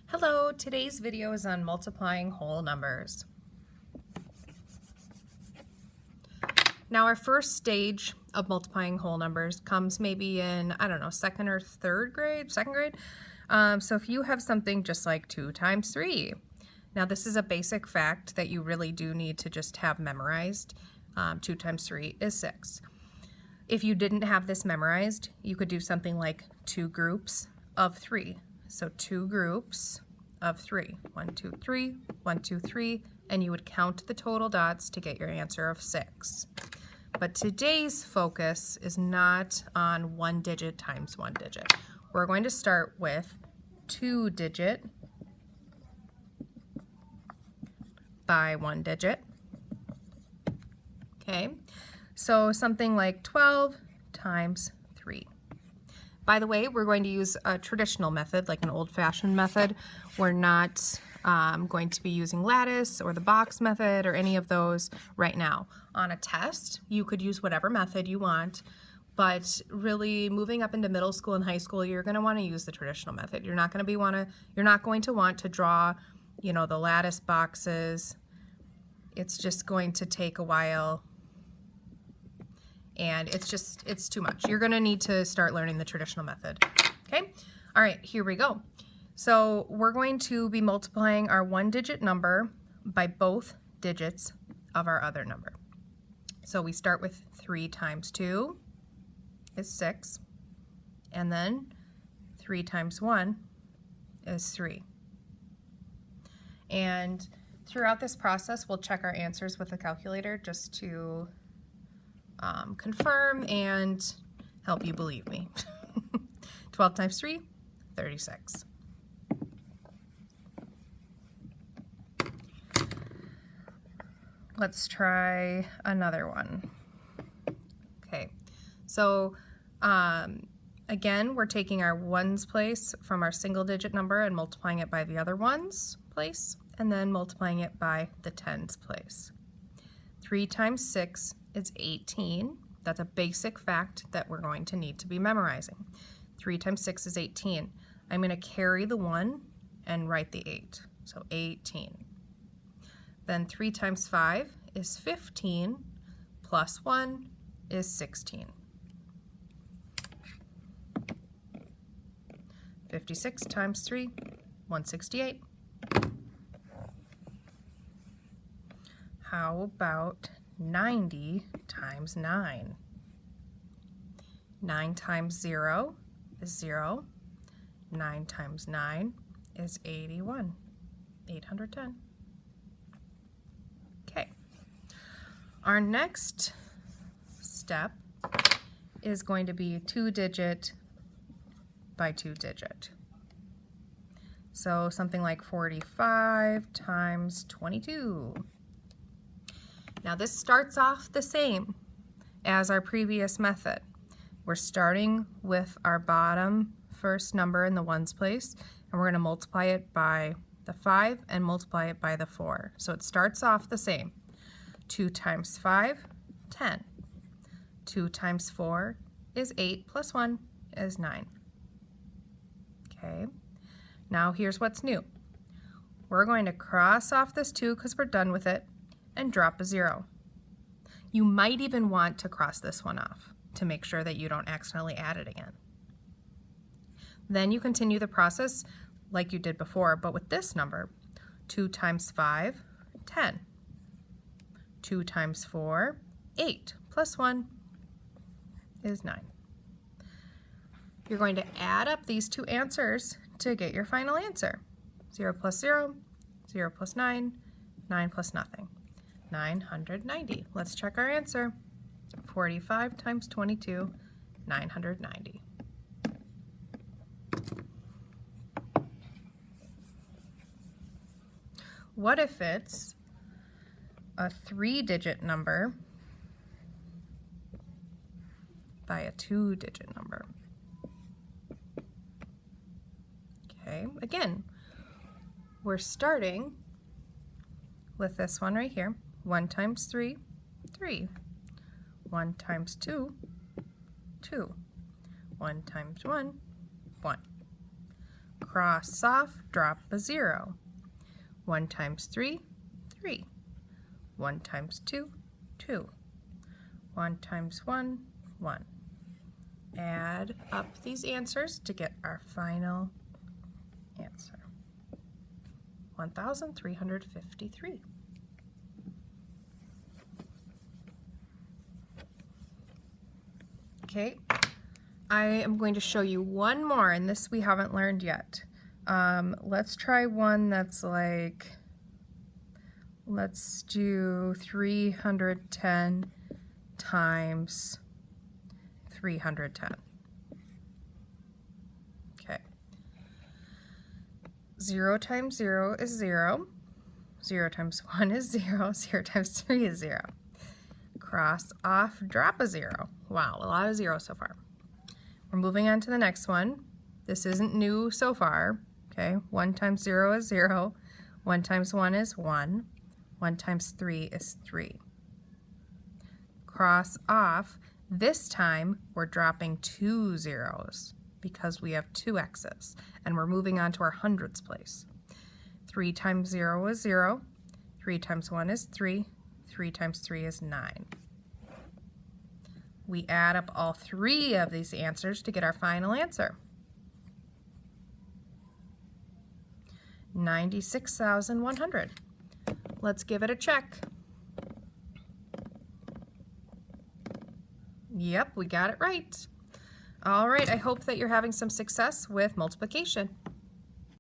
Hello, today's video is on multiplying whole numbers. Now our first stage of multiplying whole numbers comes maybe in, I don't know, second or third grade, second grade. So if you have something just like 2 times 3. Now this is a basic fact that you really do need to just have memorized. 2 times 3 is 6. If you didn't have this memorized, you could do something like 2 groups of 3. So 2 groups of 3. 1, 2, 3, 1, 2, 3, and you would count the total dots to get your answer of 6. But today's focus is not on 1 digit times 1 digit. We're going to start with 2 digit by 1 digit. Okay, so something like 12 times 3. By the way, we're going to use a traditional method, like an old-fashioned method. We're not going to be using lattice or the box method or any of those right now. On a test, you could use whatever method you want, but really moving up into middle school and high school, you're going to want to use the traditional method. You're not going to want to draw, the lattice boxes. It's just going to take a while. And it's too much. You're gonna need to start learning the traditional method. Okay? All right, here we go. So we're going to be multiplying our 1-digit number by both digits of our other number. So we start with 3 times 2 is 6, and then 3 times 1 is 3. And throughout this process, we'll check our answers with a calculator just to confirm and help you believe me. 12 times 3, 36. Let's try another one. Okay, so again, we're taking our ones place from our single digit number and multiplying it by the other ones place, and then multiplying it by the tens place. 3 times 6 is 18. That's a basic fact that we're going to need to be memorizing. 3 times 6 is 18. I'm going to carry the 1 and write the 8. So 18. Then 3 times 5 is 15, plus 1 is 16. 56 times 3, 168. How about 90 times 9? 9 times 0 is 0. 9 times 9 is 81. 810. Okay. Our next step is going to be 2-digit by 2-digit. So something like 45 times 22. Now this starts off the same as our previous method. We're starting with our bottom first number in the ones place, and we're going to multiply it by the 5 and multiply it by the 4. So it starts off the same. 2 times 5, 10. 2 times 4 is 8, plus 1 is 9. Okay, now here's what's new. We're going to cross off this 2 because we're done with it, and drop a 0. You might even want to cross this one off to make sure that you don't accidentally add it again. Then you continue the process like you did before, but with this number. 2 times 5, 10. 2 times 4, 8, plus 1 is 9. You're going to add up these two answers to get your final answer. 0 plus 0, 0 plus 9, 9 plus nothing. 990. Let's check our answer. 45 times 22, 990. What if it's a 3-digit number by a 2-digit number? Okay, again, we're starting with this one right here. 1 times 3, 3. 1 times 2, 2. 1 times 1, 1. Cross off, drop a 0. 1 times 3, 3. 1 times 2, 2. 1 times 1, 1. Add up these answers to get our final answer. 1,353. Okay, I am going to show you one more, and this we haven't learned yet. Let's try one that's like, let's do 310 times 310. Okay. 0 times 0 is 0. 0 times 1 is 0. 0 times 3 is 0. Cross off, drop a 0. Wow, a lot of zeros so far. We're moving on to the next one. This isn't new so far. Okay, 1 times 0 is 0. 1 times 1 is 1. 1 times 3 is 3. Cross off. This time we're dropping 2 zeros because we have 2 x's, and we're moving on to our hundreds place. 3 times 0 is 0. 3 times 1 is 3. 3 times 3 is 9. We add up all 3 of these answers to get our final answer. 96,100. Let's give it a check. Yep, we got it right. All right, I hope that you're having some success with multiplication.